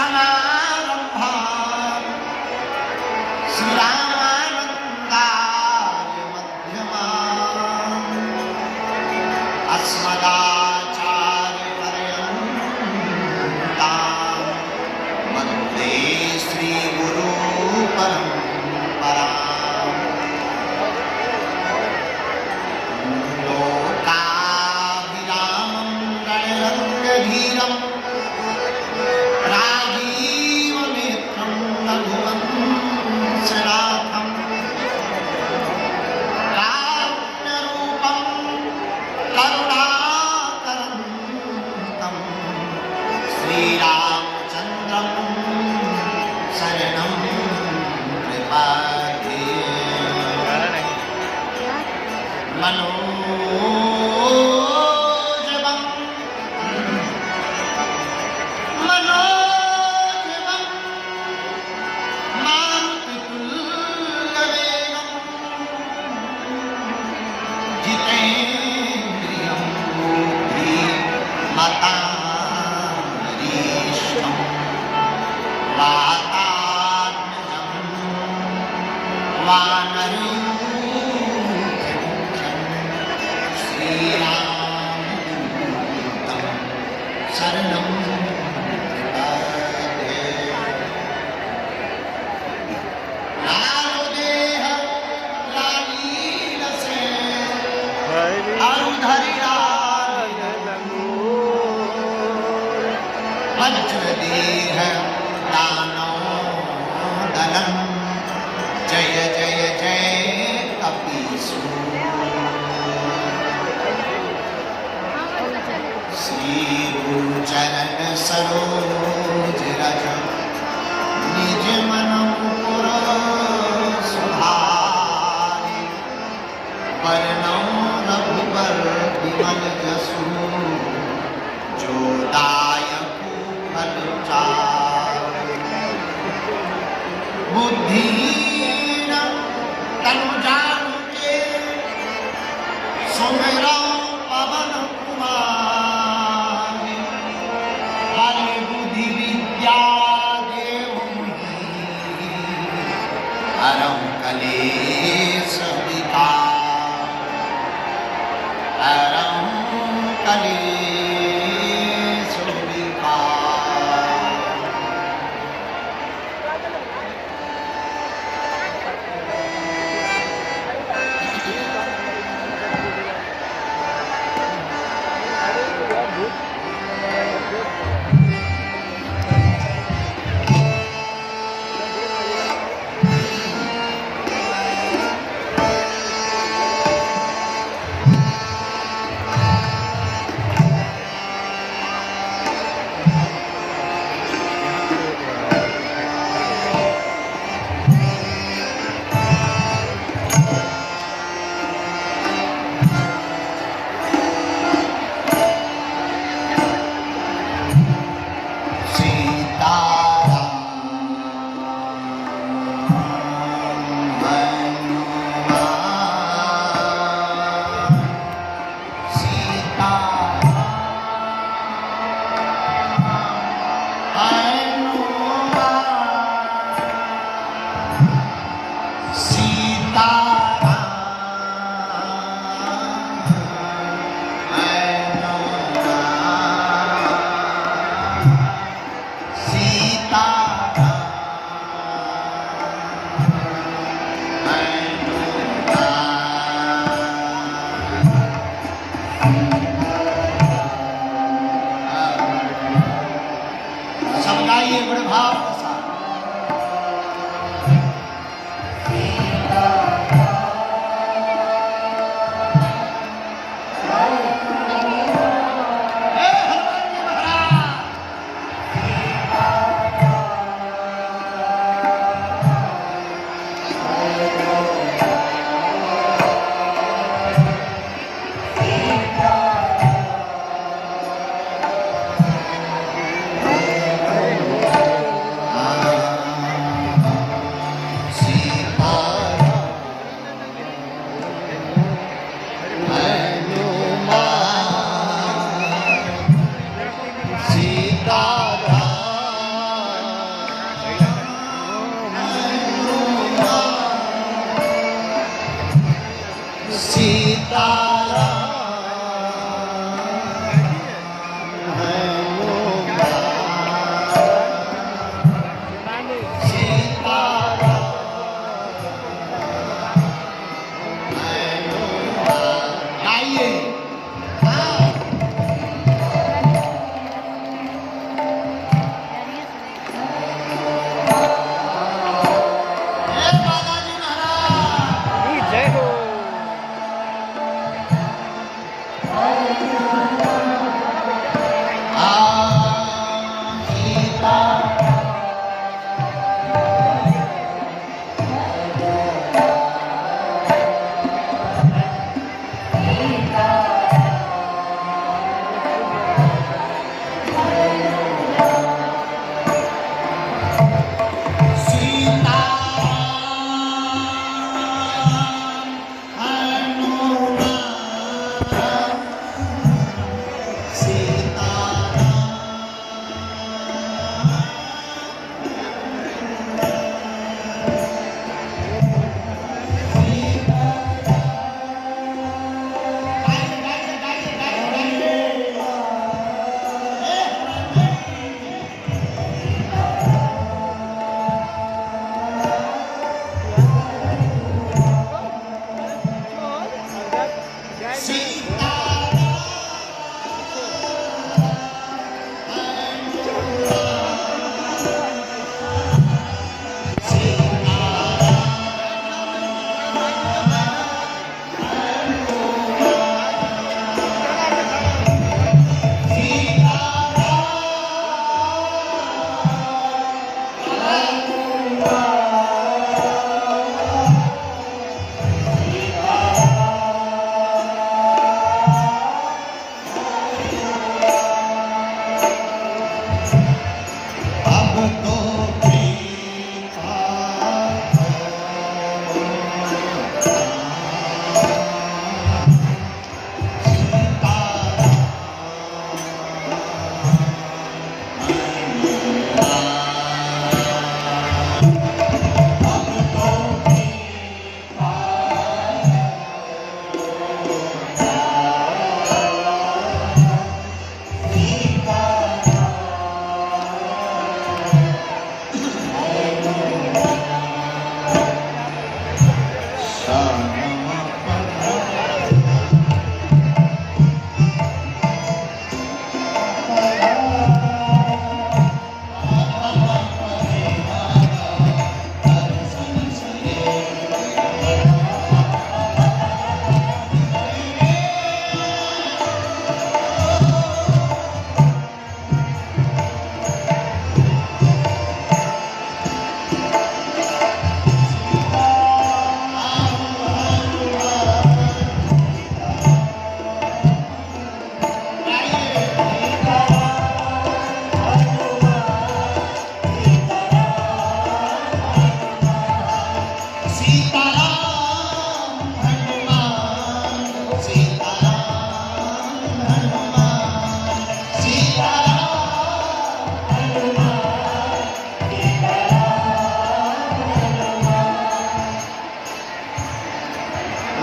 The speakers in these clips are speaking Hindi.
समारम्भाम् श्रीरामानन्दाय मध्यमाम् अस्मदाचार्यपर्यन्ताम् वन्दे श्रीगुरो परम्पराम्। लोकाभिरामं रणरङ्गधीरम् राजीवनेत्रं रघुवंशनाथं कारुण्यरूपं करुणाकरं श्रीरामचन्द्रं शरणं प्रपद्ये। मनोजवं मारुतितुल्यवेगं जितेन्द्रियं बुद्धिमतां वातात्मजं वानरयूथमुख्यं श्रीरामदूतं शरणं प्रपद्ये। लालो देह लालीलसे वज्रदेह दानोदलं जय जय जय कपीसूर। श्री गुरुचरण सरोज रज निज मन मुकुर सुधारि वरनौ रघुबर विमल जसु जो दायकु फल चारि। बुद्धिहीन तनु जानिके सुमिरौ पवन कुमार। बल बुद्धि विद्या देहु मोहि हरौ कलेश विकार। हरौ कलेश विकार। तो कृपा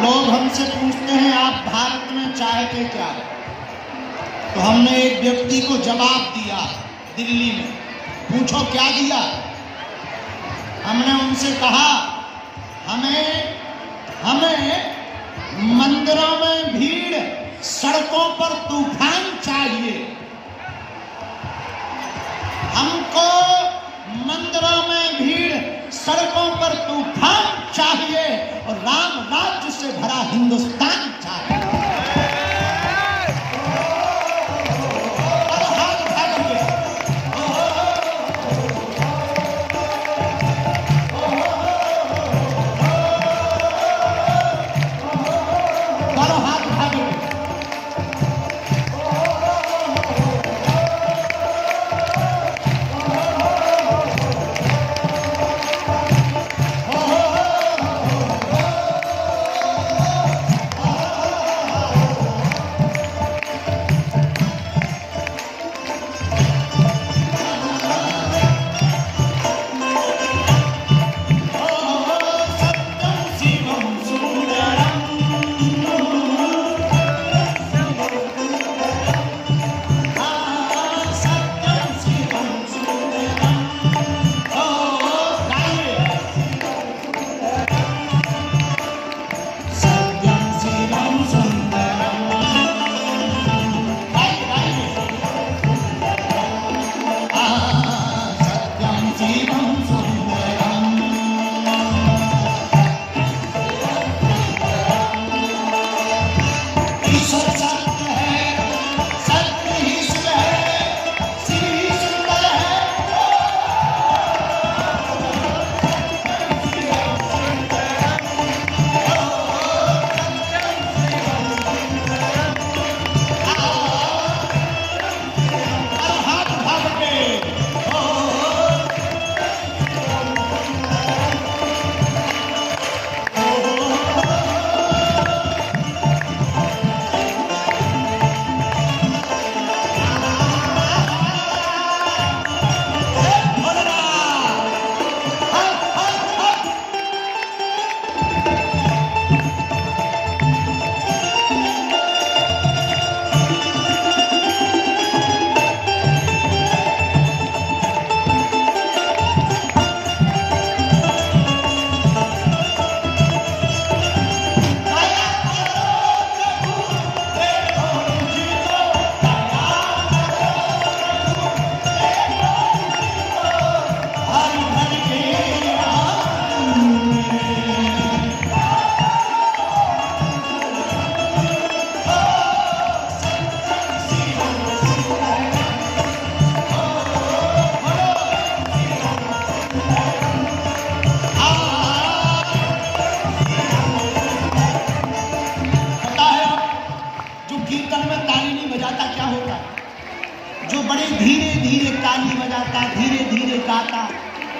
लोग हमसे पूछते हैं आप भारत में चाहते क्या? तो हमने एक व्यक्ति को जवाब दिया दिल्ली में। पूछो क्या दिया? हमने उनसे कहा हमें मंदिरों में भीड़, सड़कों पर तूफान चाहिए। हमको मंदिरों में भीड़, सड़कों पर तूफान चाहिए और राम राज्य से भरा हिंदुस्तान चाहिए।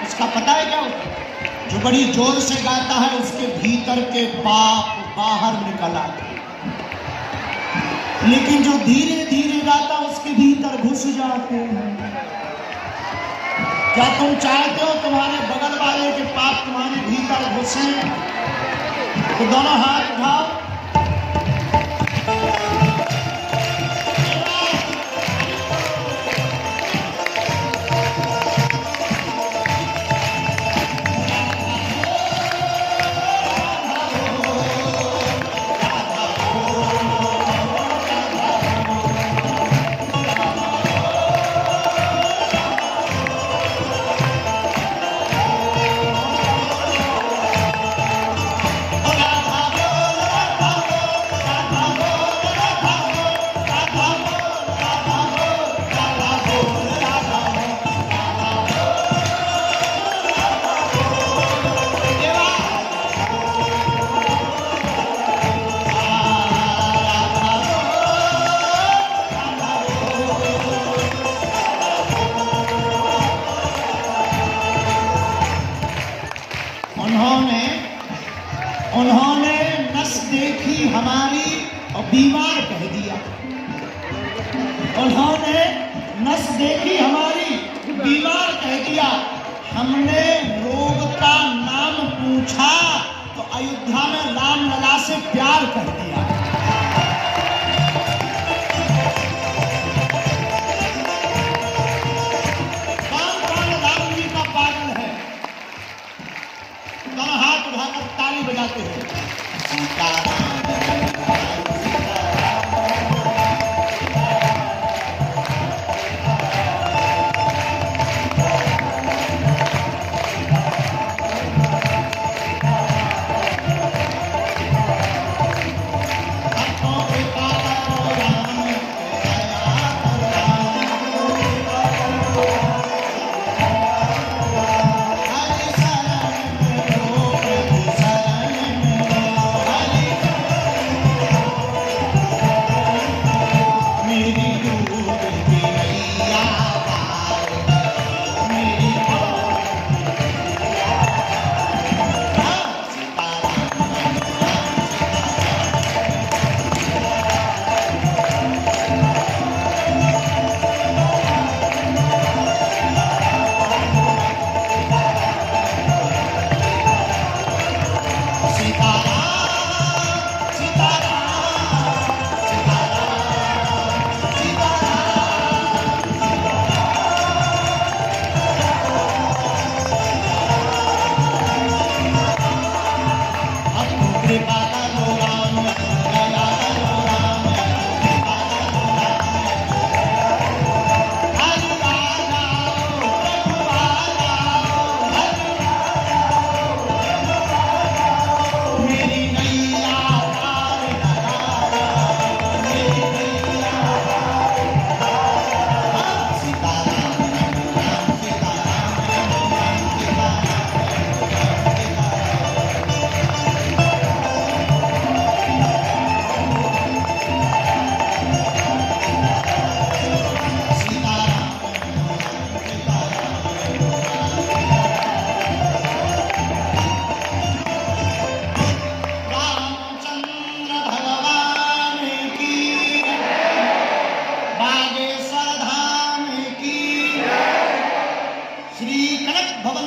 उसका पता है क्या होता है? जो बड़ी जोर से गाता है उसके भीतर के पाप बाहर निकल आते हैं, लेकिन जो धीरे धीरे गाता उसके भीतर घुस जाते हैं। क्या तुम चाहते हो तुम्हारे बगल वाले के पाप तुम्हारे भीतर घुसे? तो दोनों हाथ उठाओ। उन्होंने नस देखी हमारी और बीमार कह दिया। उन्होंने नस देखी हमारी बीमार कह दिया। हमने रोग का नाम पूछा तो अयोध्या में राम लला से प्यार कर दिया। कौन कौन राम जी का पागल है? दोनों हाथ उठाकर ताली बजाते हैं। सीताराम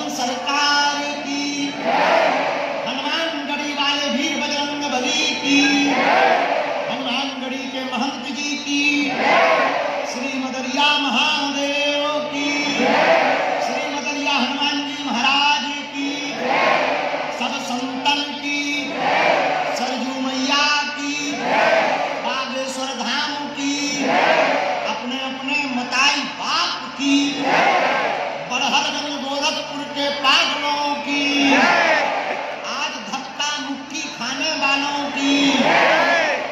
सरकार की, हनुमानगढ़ी वाले वीर बजरंग बली की, हनुमानगढ़ी के महंत जी की, श्री मदरिया महादेव की, श्री मदरिया हनुमान जी महाराज की, सब संतन की, सरजू मैया की, बागेश्वर धाम की, अपने अपने मताई बाप की, बड़हलगंज गोरखपुर के पागलों की, आज धक्का मुक्की खाने वालों की,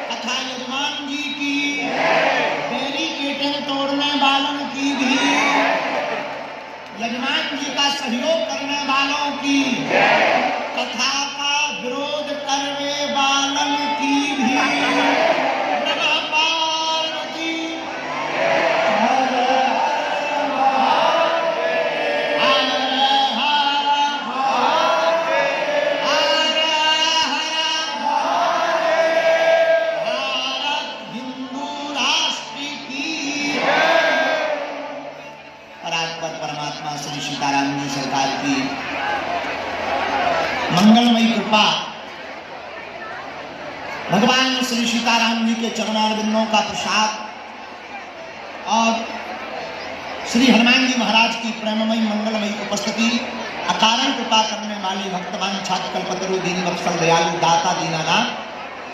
तथा यजमान जी की, बैरिकेडें तोड़ने वालों की भी, यजमान जी का सहयोग करने वालों की, कथा का विरोध करने वालों की भी। नमः पार्वती हर हर पर परमात्मा श्री सीताराम जी सरकार की मंगलमयी कृपा, भगवान श्री सीताराम जी के चरणारविंदों का प्रसाद और श्री हनुमान जी महाराज की प्रेममयी मंगलमयी उपस्थिति, अकारण कृपा करने वाले भक्तवान छात्र कल्पतरु दीन वत्सल दयालु दाता दीनानाथ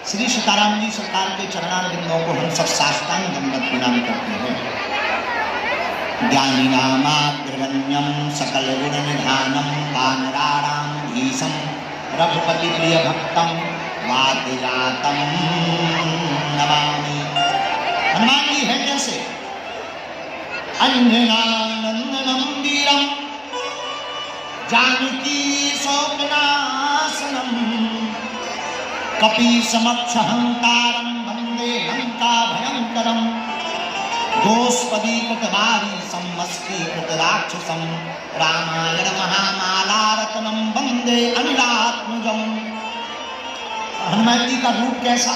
श्री सीताराम जी सरकार के चरणारविंदों को हम सब साष्टांग दंडवत प्रणाम करते हैं। ज्ञानिनामाग्रगण्यं सकल गुण निधानम वानराणां धीशं रघुपति प्रिय भक्तम वादिरातम नमामि। हनुमान जी है कैसे? अंजनानंदनं वीरं जानकी शोकनाशनम कपि समक्ष हंतारं वंदे लंका भयंकरम गोष्पदीकृतवारी सम्मस्तीकृत राक्षसं रामायण महामालारत्नं वंदे अनिलात्मजम्। हनुमान जी का रूप कैसा?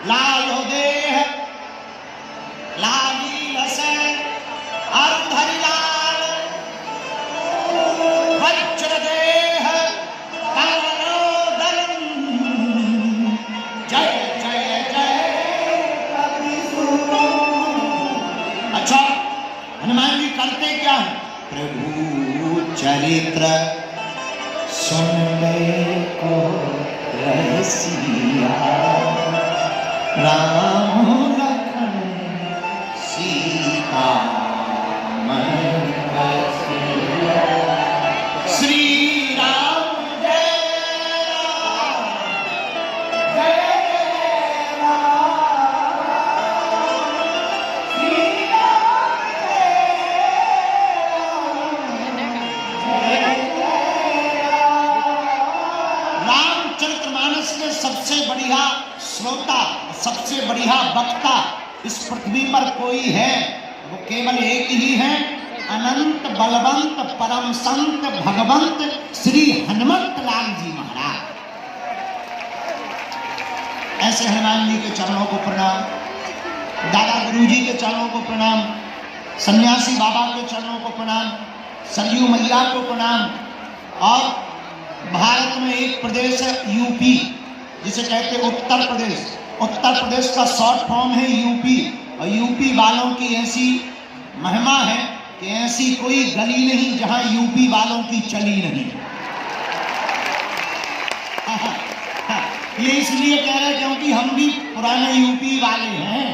लालो देह लाली रसे अरुधरि लाल वज्र देह कमलोदरम जय जय जय कपि सुनो। अच्छा, हनुमान जी करते क्या है? प्रभु चरित्र सुनने को रसिया राम लखन सीता मन बसिया। श्री राम जय राम जय राम श्री राम जय राम। रामचरितमानस के सबसे बढ़िया श्रोता, सबसे बढ़िया वक्ता इस पृथ्वी पर कोई है, वो केवल एक ही है, अनंत बलवंत परम संत भगवंत श्री हनुमत लाल जी महाराज। ऐसे हनुमान जी के चरणों को प्रणाम, दादा गुरु जी के चरणों को प्रणाम, सन्यासी बाबा के चरणों को प्रणाम, सरयू मैया को प्रणाम। और भारत में एक प्रदेश है यूपी, जिसे कहते हैं उत्तर प्रदेश। उत्तर प्रदेश का शॉर्ट फॉर्म है यूपी, और यूपी वालों की ऐसी महिमा है कि ऐसी कोई गली नहीं जहां यूपी वालों की चली नहीं। ये इसलिए कह रहे हैं क्योंकि हम भी पुराने यूपी वाले हैं।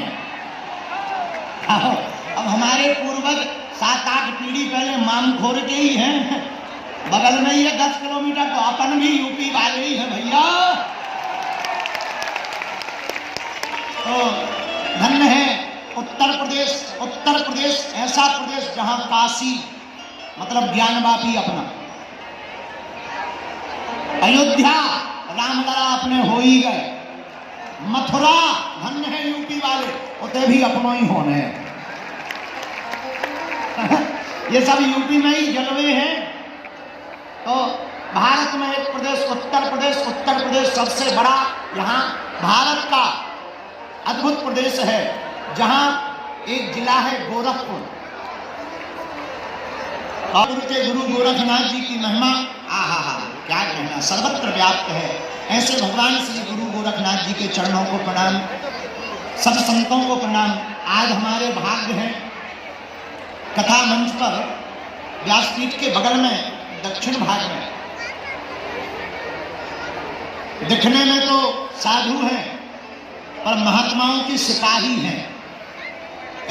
अब हमारे पूर्वज 7-8 पीढ़ी पहले मामखोर के ही हैं, बगल में ही है 10 किलोमीटर, तो अपन भी यूपी वाले ही हैं भैया। तो धन्य है उत्तर प्रदेश। उत्तर प्रदेश ऐसा प्रदेश जहां काशी मतलब ज्ञानवापी अपना, अयोध्या रामलला अपने हो ही गए, मथुरा धन्य है यूपी वाले, उते भी अपनों ही होने। ये सब यूपी में ही जलवे हैं। तो भारत में एक प्रदेश उत्तर प्रदेश, उत्तर प्रदेश सबसे बड़ा यहाँ भारत का अद्भुत प्रदेश है, जहां एक जिला है गोरखपुर। और उनके गुरु गोरखनाथ जी की महिमा आहा क्या कहना, सर्वत्र व्याप्त है। ऐसे भगवान श्री गुरु गोरखनाथ जी के चरणों को प्रणाम, सब संतों को प्रणाम। आज हमारे भाग्य हैं कथा मंच पर व्यासपीठ के बगल में दक्षिण भाग में, दिखने में तो साधु हैं पर महात्माओं के सिपाही हैं।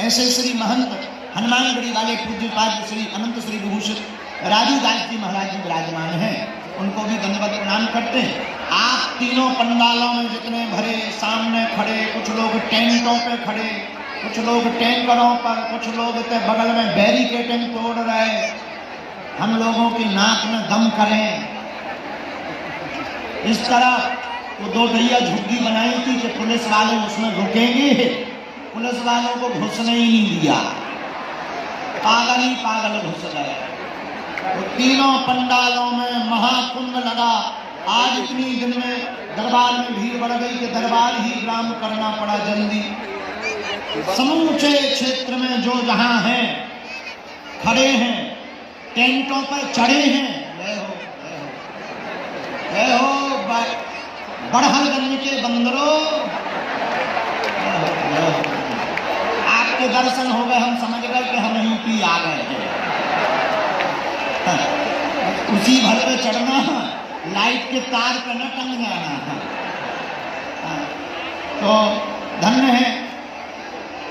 ऐसे श्री महंत हनुमानगढ़ी वाले पूज्यपाद श्री अनंत श्री विभूषित राजू दास जी महाराज जी विराजमान हैं, उनको भी दंडवत प्रणाम करते हैं। आप तीनों पंडालों में जितने भरे सामने खड़े, कुछ लोग टेंटों पे खड़े, कुछ लोग टैंकरों पर, कुछ लोग बगल में बैरिकेडिंग तोड़ रहे, हम लोगों की नाक में दम करें। इस तरह वो 2 ढैया झुग्गी बनाई थी कि पुलिस वाले उसमें रुकेंगे, पुलिस वालों को घुसने ही नहीं दिया, पागल ही पागल घुस गए। तो तीनों पंडालों में महाकुंभ लगा। आज इतनी दिन में दरबार में भीड़ बढ़ गई कि दरबार ही ग्राम करना पड़ा जल्दी। समूचे क्षेत्र में जो जहां है खड़े हैं, टेंटों पर चढ़े हैं। जय हो बड़हलगंज के बंदरों, आपके दर्शन हो गए, हम समझ गए कि हम यूपी आ गए हैं। उसी भर पे चढ़ना, लाइट के तार पे न टंग जाना। तो धन्य है,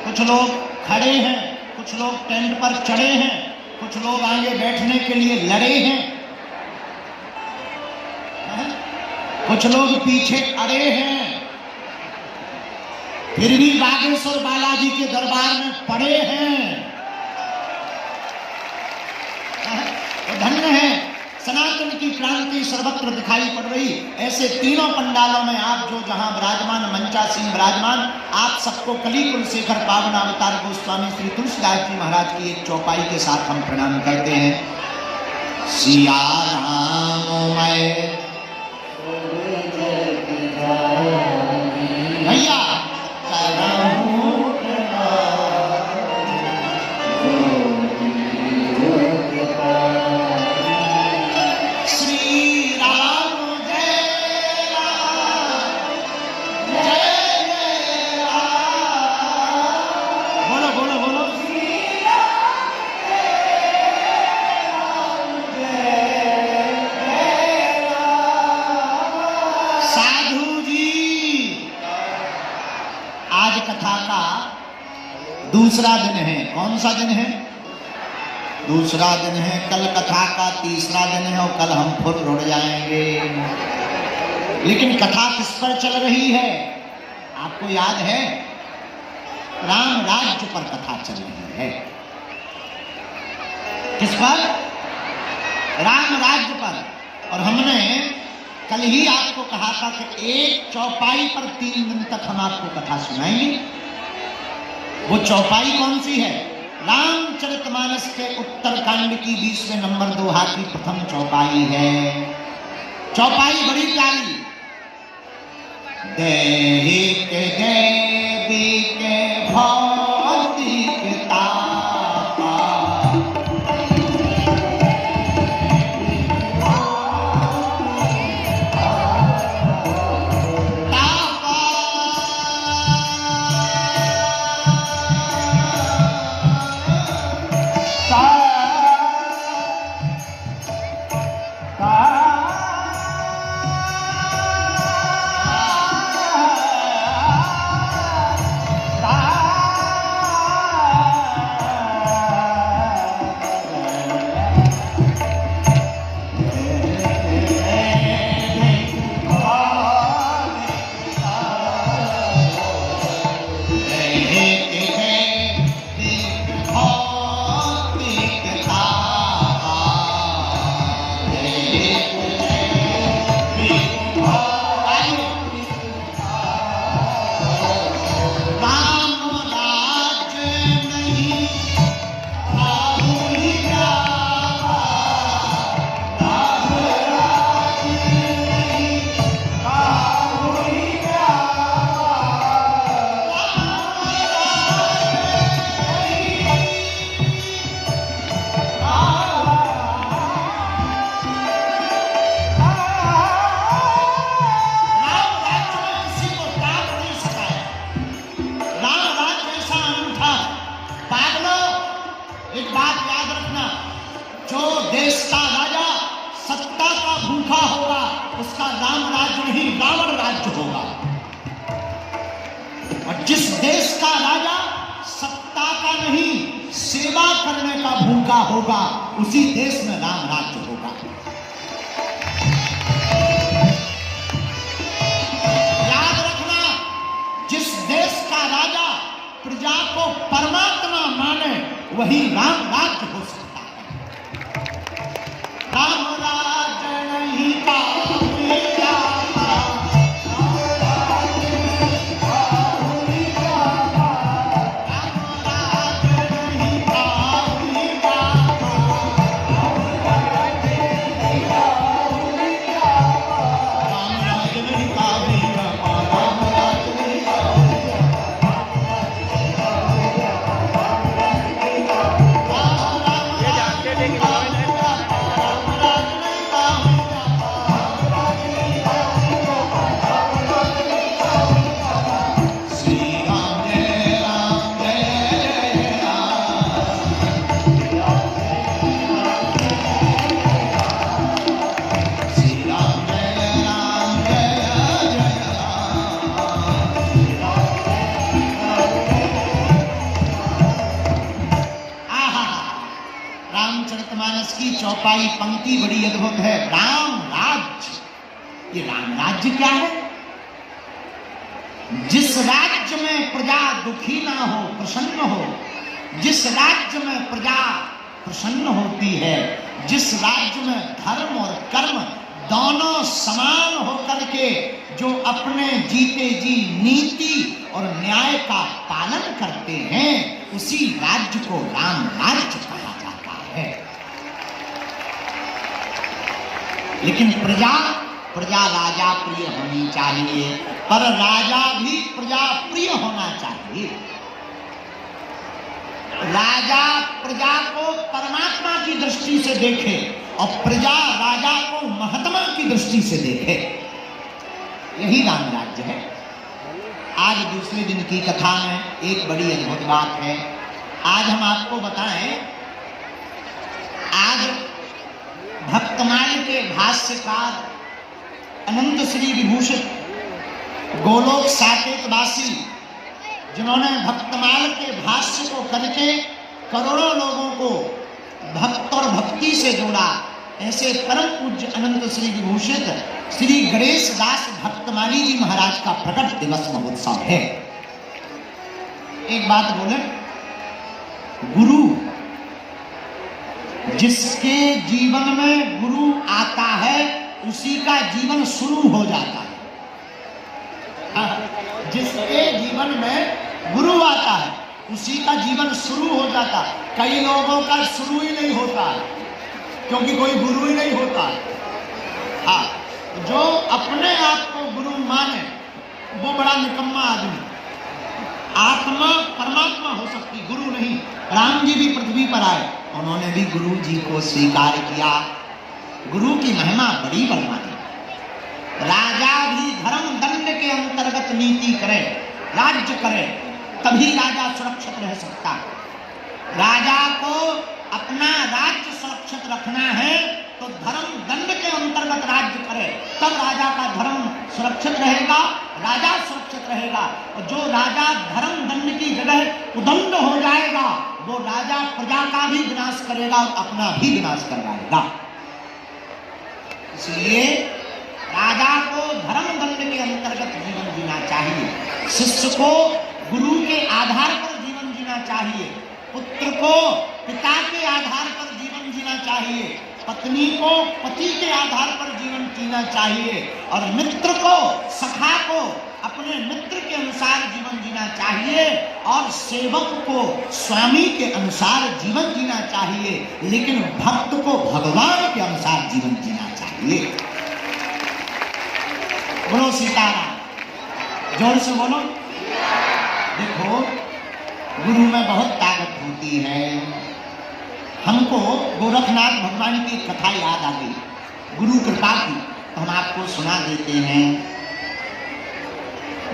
कुछ लोग खड़े हैं, कुछ लोग टेंट पर चढ़े हैं, कुछ लोग आगे बैठने के लिए लड़े हैं, कुछ लोग पीछे अड़े हैं, फिर भी बागेश्वर बालाजी के दरबार में पड़े हैं। तो धन्य है, सनातन की क्रांति सर्वत्र दिखाई पड़ रही। ऐसे तीनों पंडालों में आप जो जहां विराजमान, मंचासीन विराजमान, आप सबको कली कुलशेखर पावन अवतार गोस्वामी श्री तुलसीदास जी महाराज की एक चौपाई के साथ हम प्रणाम करते हैं। सिया राम मैं भैया दूसरा दिन है। कौन सा दिन है? दूसरा दिन है। कल कथा का तीसरा दिन है और कल हम खुद रुड़ जाएंगे। लेकिन कथा किस पर चल रही है आपको याद है? राम राज्य पर कथा चल रही है। किस पर? राम राज्य पर। और हमने कल ही आपको कहा था कि एक चौपाई पर 3 दिन तक हम आपको कथा सुनाएंगे। वो चौपाई कौन सी है? रामचरितमानस के उत्तरकांड की 20वें नंबर दोहा की प्रथम चौपाई है। चौपाई बड़ी प्यारी। दैहिक दैविक भौतिक तापा, उसका राम राज्य नहीं रावण राज्य होगा। और जिस देश का राजा सत्ता का नहीं सेवा करने का भूखा होगा, उसी देश में राम राज्य होगा। याद रखना, जिस देश का राजा प्रजा को परमात्मा माने वही राम राज्य हो सकता है। राम राज्य नहीं का रामचरितमानस की चौपाई पंक्ति बड़ी अद्भुत है। राम राज्य, ये राम राज्य क्या है? जिस राज्य में प्रजा दुखी ना हो, प्रसन्न हो, जिस राज्य में प्रजा प्रसन्न होती है, जिस राज्य में धर्म और कर्म दोनों समान होकर के जो अपने जीते जी नीति और न्याय का पालन करते हैं, उसी राज्य को राम राज्य कहा जाता है। लेकिन प्रजा राजा प्रिय होनी चाहिए, पर राजा भी प्रजा प्रिय होना चाहिए। राजा प्रजा को परमात्मा की दृष्टि से देखे और प्रजा राजा को महात्मा की दृष्टि से देखे, यही राम राज्य है। आज दूसरे दिन की कथा में एक बड़ी अद्भुत बात है। आज हम आपको बताएं, आज भक्तमाल के भाष्यकार अनंत श्री विभूषित गोलोक साकेतवासी, जिन्होंने भक्तमाल के भाष्य को करके करोड़ों लोगों को भक्त और भक्ति से जोड़ा, ऐसे परम पूज्य अनंत श्री विभूषित श्री गणेश दास भक्तमाली जी महाराज का प्रकट दिवस महोत्सव है। एक बात बोले, गुरु, जिसके जीवन में गुरु आता है उसी का जीवन शुरू हो जाता है। जिसके जीवन में गुरु आता है उसी का जीवन शुरू हो जाता है। कई लोगों का शुरू ही नहीं होता है, क्योंकि कोई गुरु ही नहीं होता। हाँ, जो अपने आप को गुरु माने वो बड़ा निकम्मा आदमी। आत्मा परमात्मा हो सकती, गुरु नहीं। राम जी भी पृथ्वी पर आए, उन्होंने भी गुरु जी को स्वीकार किया। गुरु की महिमा बड़ी बलवानी। राजा भी धर्म दंड के अंतर्गत नीति करे, राज्य करे, तभी राजा सुरक्षित रह सकता। राजा को अपना राज्य सुरक्षित रखना है तो धर्म दंड के अंतर्गत राज्य करे, तब राजा का धर्म सुरक्षित रहेगा, राजा सुरक्षित रहेगा। और जो राजा धर्म दंड की जगह उदंड हो जाएगा, वो राजा प्रजा का भी विनाश करेगा और अपना भी विनाश करवाएगा। इसलिए राजा को धर्म दंड के अंतर्गत जीवन जीना चाहिए। शिष्य को गुरु के आधार पर जीवन जीना चाहिए। पुत्र को पिता के आधार पर जीवन जीना चाहिए। पत्नी को पति के आधार पर जीवन जीना चाहिए। और मित्र को, सखा को अपने मित्र के अनुसार जीवन जीना चाहिए। और सेवक को स्वामी के अनुसार जीवन जीना चाहिए। लेकिन भक्त को भगवान के अनुसार जीवन जीना चाहिए। बोलो सीताराम, जोर से बोलो। देखो, गुरु में बहुत ताकत होती है। हमको गोरखनाथ भगवान की कथा याद आ गई, गुरु कृपा की, तो हम आपको सुना देते हैं।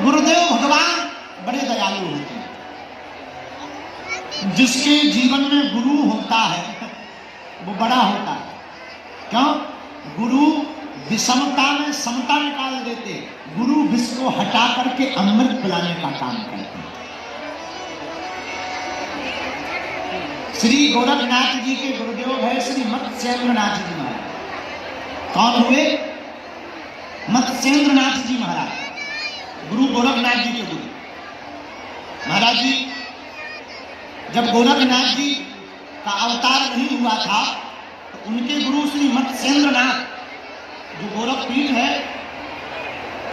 गुरुदेव भगवान बड़े दयालु होते हैं। जिसके जीवन में गुरु होता है वो बड़ा होता है। क्यों? गुरु विषमता में समता निकाल देते। गुरु विष को हटा करके अमृत पिलाने का काम करते हैं। श्री गोरखनाथ जी के गुरुदेव है श्री मत्स्येंद्रनाथ जी महाराज। कौन हुए? मत्स्येंद्रनाथ जी महाराज, गुरु गोरखनाथ जी के गुरु। महाराज जी जब गोरखनाथ जी का अवतार नहीं हुआ था तो उनके गुरु श्री मत्स्येंद्रनाथ, जो गोरखपीठ है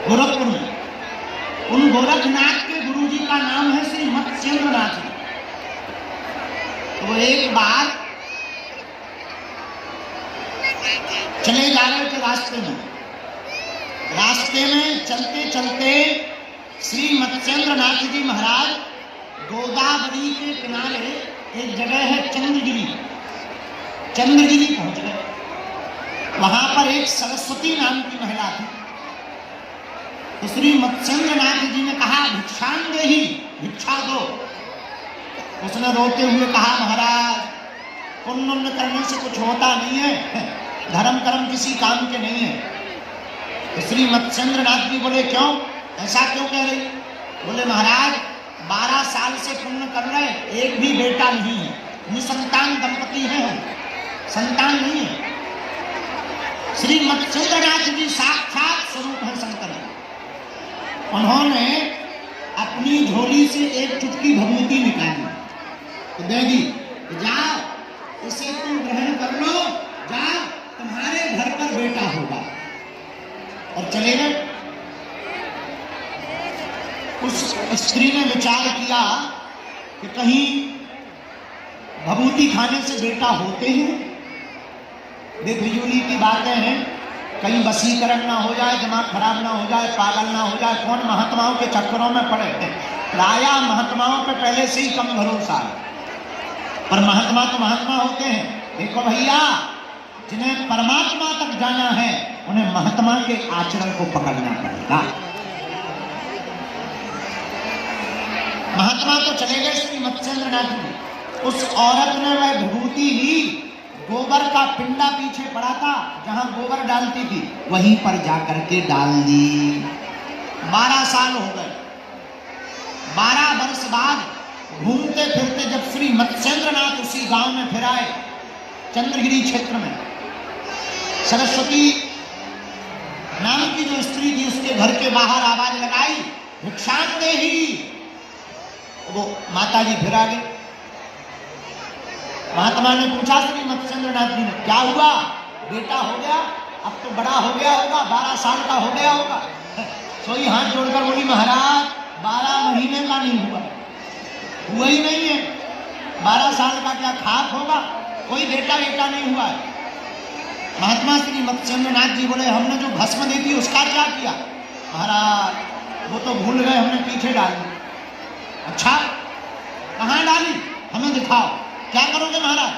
गोरखपुर में, उन गोरखनाथ के गुरु जी का नाम है श्री मत्स्येंद्रनाथ जी। तो एक बार चले जा रहे थे रास्ते में चलते चलते श्री मत्स्येंद्रनाथ जी महाराज गोदावरी के किनारे एक जगह है चंद्रगिरी पहुंच गए। वहां पर एक सरस्वती नाम की महिला थी। तो श्री मत्स्येंद्रनाथ जी ने कहा, भिक्षांदेहि, भिक्षा दो। उसने रोते हुए कहा, महाराज पुण्य करने से कुछ होता नहीं है, धर्म कर्म किसी काम के नहीं है। तो श्री मत्स्येंद्रनाथ जी बोले, क्यों, ऐसा क्यों कह रही? बोले, महाराज 12 साल से पुण्य कर रहे, एक भी बेटा नहीं है, निसंतान दंपति हैं। संतान नहीं है। श्री मत्स्येंद्रनाथ जी साक्षात स्वरूप है शंकर। उन्होंने अपनी झोली से एक चुटकी भभूति निकाली तो दे दी, जाओ इसे तुम ग्रहण कर लो, जाओ तुम्हारे घर पर बेटा होगा। और चले गए। उस स्त्री ने विचार किया कि कहीं भभूति खाने से बेटा होते हैं। बेफिजूली की बातें हैं, कहीं वशीकरण ना हो जाए, दिमाग खराब ना हो जाए, पागल ना हो जाए। कौन महात्माओं के चक्करों में पड़े हैं। प्रायः महात्माओं पे पहले से ही कम भरोसा है, पर महात्मा तो महात्मा होते हैं। देखो भैया, जिन्हें परमात्मा तक जाना है उन्हें महात्मा के आचरण को पकड़ना पड़ेगा। महात्मा तो चले गए श्री मत्स्येंद्रनाथ जी। उस औरत ने वह विभूति ली, गोबर का पिंडा पीछे पड़ा था जहां गोबर डालती थी, वहीं पर जाकर के डाल दी। 12 साल हो गए। 12 वर्ष बाद घूमते फिरते जब श्री मत्स्येंद्रनाथ उसी गांव में फिर आए, चंद्रगिरी क्षेत्र में, सरस्वती नाम की जो स्त्री थी उसके घर के बाहर आवाज लगाई, भिक्षांदेही। वो माता जी फिर आ गई। महात्मा ने पूछा श्री मत्स्येंद्रनाथ जी ने, क्या हुआ? बेटा हो गया? अब तो बड़ा हो गया होगा, 12 साल का हो गया होगा। सोई हाथ जोड़कर बोली, महाराज 12 महीने का नहीं हुआ ही नहीं है। 12 साल का क्या खाक होगा? कोई बेटा नहीं हुआ है। महात्मा श्री मत्स्येंद्रनाथ जी बोले, हमने जो भस्म दी थी उसका क्या किया? महाराज वो तो भूल गए, हमने पीछे डाल दी। अच्छा, कहाँ डाली? हमें दिखाओ। क्या करोगे महाराज?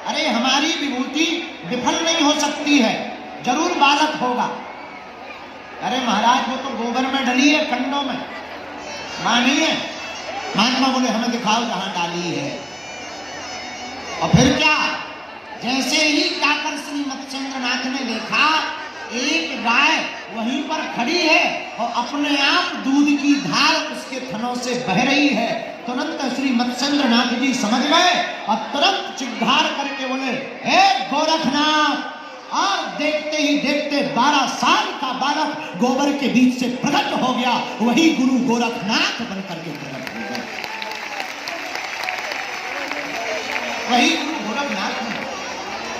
अरे हमारी विभूति विफल नहीं हो सकती है, जरूर बालक होगा। अरे महाराज वो तो गोबर में डली है, कंडों में, मां नहीं है। महात्मा बोले, हमें दिखाओ जहां डाली है। और फिर क्या? जैसे ही जाकर श्री मत्स्येंद्रनाथ ने देखा, एक गाय वहीं पर खड़ी है और अपने आप दूध की धार उसके थनों से बह रही है। तुरंत श्री मत्स्येंद्रनाथ जी समझ गए और तुरंत चिल्लाकर करके बोले, हे गोरखनाथ! और देखते ही देखते 12 साल का बालक गोबर के बीच से प्रकट हो गया। वही गुरु गोरखनाथ बनकर के प्रकट हो गए। वही गुरु गोरखनाथ ने,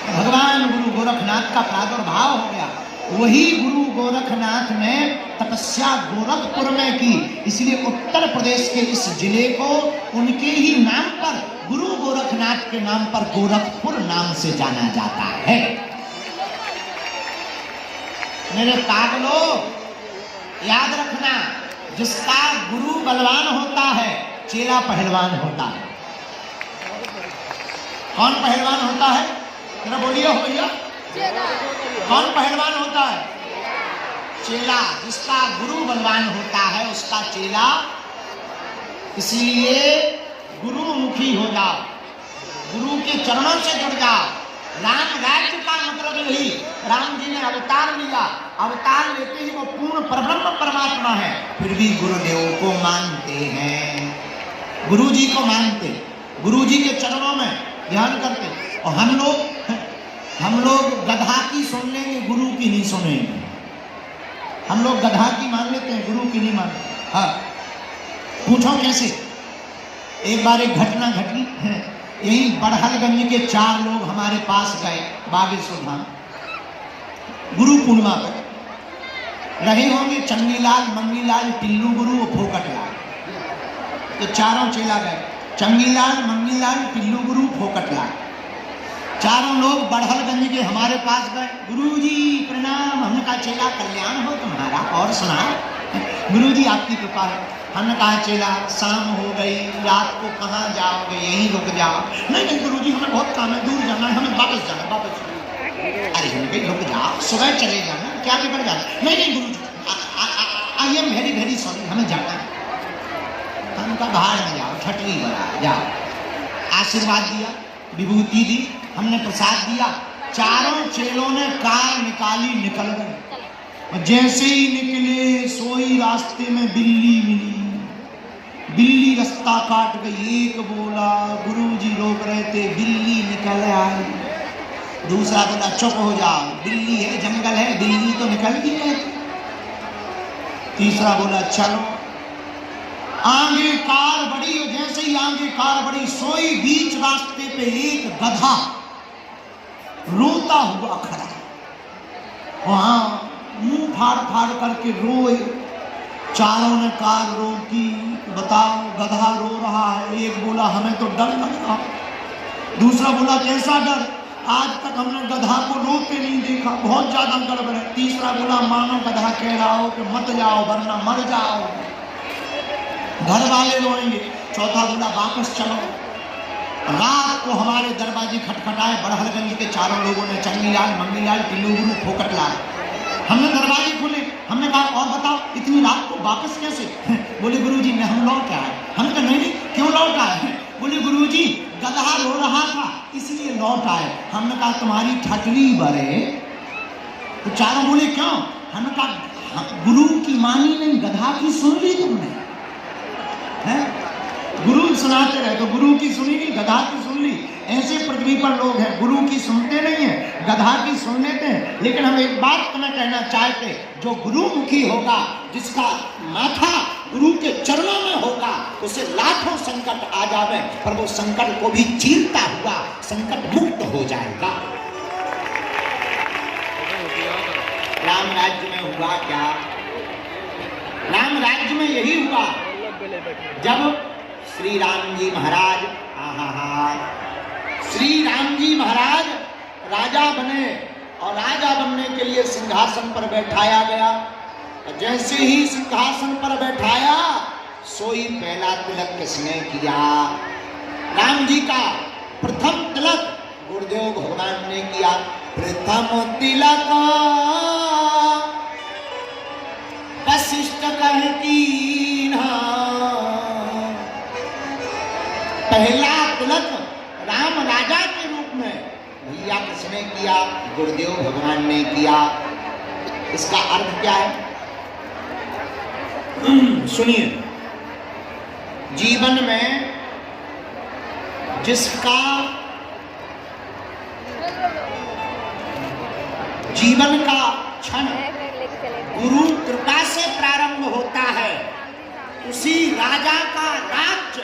भगवान गुरु गोरखनाथ का प्रादुर्भाव हो गया। वही गुरु गोरखनाथ ने तपस्या गोरखपुर में की, इसलिए उत्तर प्रदेश के इस जिले को उनके ही नाम पर, गुरु गोरखनाथ के नाम पर गोरखपुर नाम से जाना जाता है। मेरे पागलो, याद रखना, जिसका गुरु बलवान होता है चेला पहलवान होता है। कौन पहलवान होता है? जरा बोलिए हो भैया, कौन पहलवान होता है? चेला। जिसका गुरु बलवान होता है उसका चेला। इसलिए गुरुमुखी हो जाओ, गुरु के चरणों से जुड़ जाओ। राम राज्य का मतलब यही, राम जी ने अवतार लिया, अवतार लेते ही वो पूर्ण परब्रह्म परमात्मा है, फिर भी गुरुदेव को मानते हैं, गुरु जी को मानते, गुरु जी के चरणों में ध्यान करते। और हम लोग गधा की सुन लेंगे, गुरु की नहीं सुनेंगे। हम लोग गधा की मान लेते हैं, गुरु की नहीं मानते। हाँ, पूछो कैसे? एक बार एक घटना घटी, यही बड़हलगंज के 4 लोग हमारे पास गए बागेश्वर धाम, गुरु पूर्णिमा पर रहे होंगे। चंगीलाल, मंगीलाल, टिल्लू गुरु और फोकटलाल, ये चारों चेला गए। चंगीलाल, मंगीलाल, टिल्लू गुरु, फोकटलाल, चारों लोग बड़हलगंज के हमारे पास गए। गुरुजी प्रणाम। हमने कहा चेला कल्याण हो तुम्हारा, और सुनाओ। गुरुजी आपकी कृपा है। हमने कहा चेला शाम हो गई, रात को कहाँ जाओगे, यहीं रुक जाओ। नहीं गुरुजी हमें बहुत काम है, दूर जाना है, हमें वापस जाना, वापस। अरे हम कहीं रुक जाओ, सुबह चले जाना, क्या बिगड़ जाना। नहीं गुरुजी, I am very very sorry, हमें जाना है। हमका बाहर में जाओ, ठटरी बना जाओ। आशीर्वाद दिया, विभूति दी, हमने प्रसाद दिया। चारों चेलों ने कार निकाली, निकल गए। जैसे ही निकले सोई रास्ते में बिल्ली मिली, बिल्ली रास्ता काट गई। एक बोला, गुरुजी रोक रहे थे, बिल्ली निकल आई। दूसरा बोला चुप हो जाओ, दिल्ली है, जंगल है, दिल्ली तो निकलती है। तीसरा बोला चलो। आगे कार बढ़ी, जैसे ही आगे कार बढ़ी, सोई बीच रास्ते पे एक गधा रोता हुआ खड़ा, वहां मुंह फाड़ फाड़ करके रोए। चारों ने कार रोकी, बताओ गधा रो रहा है। एक बोला हमें तो डर लग रहा, दूसरा बोला कैसा डर, आज तक हमने गधा को रोते नहीं देखा, बहुत ज्यादा गड़बड़ है। तीसरा बोला मानो गधा कह रहा हो कि मत जाओ वरना मर जाओ, घर वाले रोएंगे। चौथा बोला वापस चलो। रात को हमारे दरवाजे खटखटाए बड़हलगंज के चारों लोगों ने, चंगीलाल, मंगीलाल, टिल्लू गुरु, फोकटलाल। हमने दरवाजे खोले, हमने कहा और बताओ इतनी रात को वापस कैसे? बोले गुरुजी मैं हम लौट आए। हमने कहा नहीं क्यों लौट आए? बोले गुरुजी गधा रो रहा था इसलिए लौट आए। हमने कहा तुम्हारी ठटरी बड़े। तो चारों बोले क्यों? हमने कहा गुरु की मानी नहीं, गधा की सुन ली तुमने है? गुरु सुनाते रहे तो गुरु की सुनी नहीं, गधा की सुन ली। ऐसे पृथ्वी पर लोग हैं, गुरु की सुनते नहीं है, गधा की सुन लेते हैं। लेकिन हम एक बात तुम्हें कहना चाहते, जो गुरुमुखी होगा, जिसका माथा गुरु के चरणों में होगा, उसे लाखों संकट आ जावे पर वो संकट को भी चीरता हुआ संकट मुक्त हो जाएगा। राम राज्य में हुआ क्या? राम राज्य में यही हुआ जब श्री राम जी महाराज, श्री राम जी महाराज राजा बने और राजा बनने के लिए सिंहासन पर बैठाया गया। जैसे ही सिंहासन पर बैठाया, सोई पहला तिलक किसने किया? राम जी का प्रथम तिलक गुरुदेव भगवान ने किया। प्रथम तिलक वशिष्ठ कह कीन्हा, पहला तिलक राम राजा के रूप में भैया किसने किया? गुरुदेव भगवान ने किया। इसका अर्थ क्या है? सुनिए, जीवन में जिसका जीवन का क्षण गुरु कृपा से प्रारंभ होता है, उसी राजा का राज्य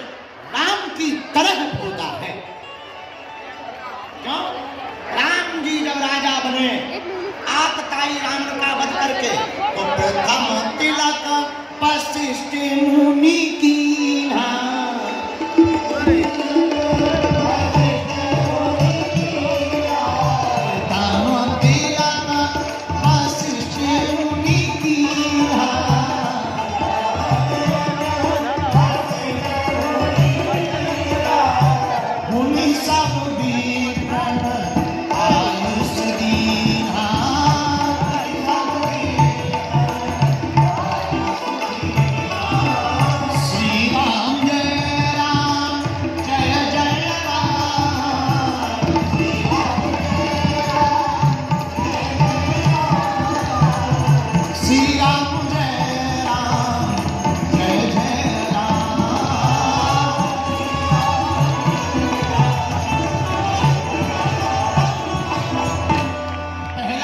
राम की तरह होता है। क्यों? राम जी जब राजा बने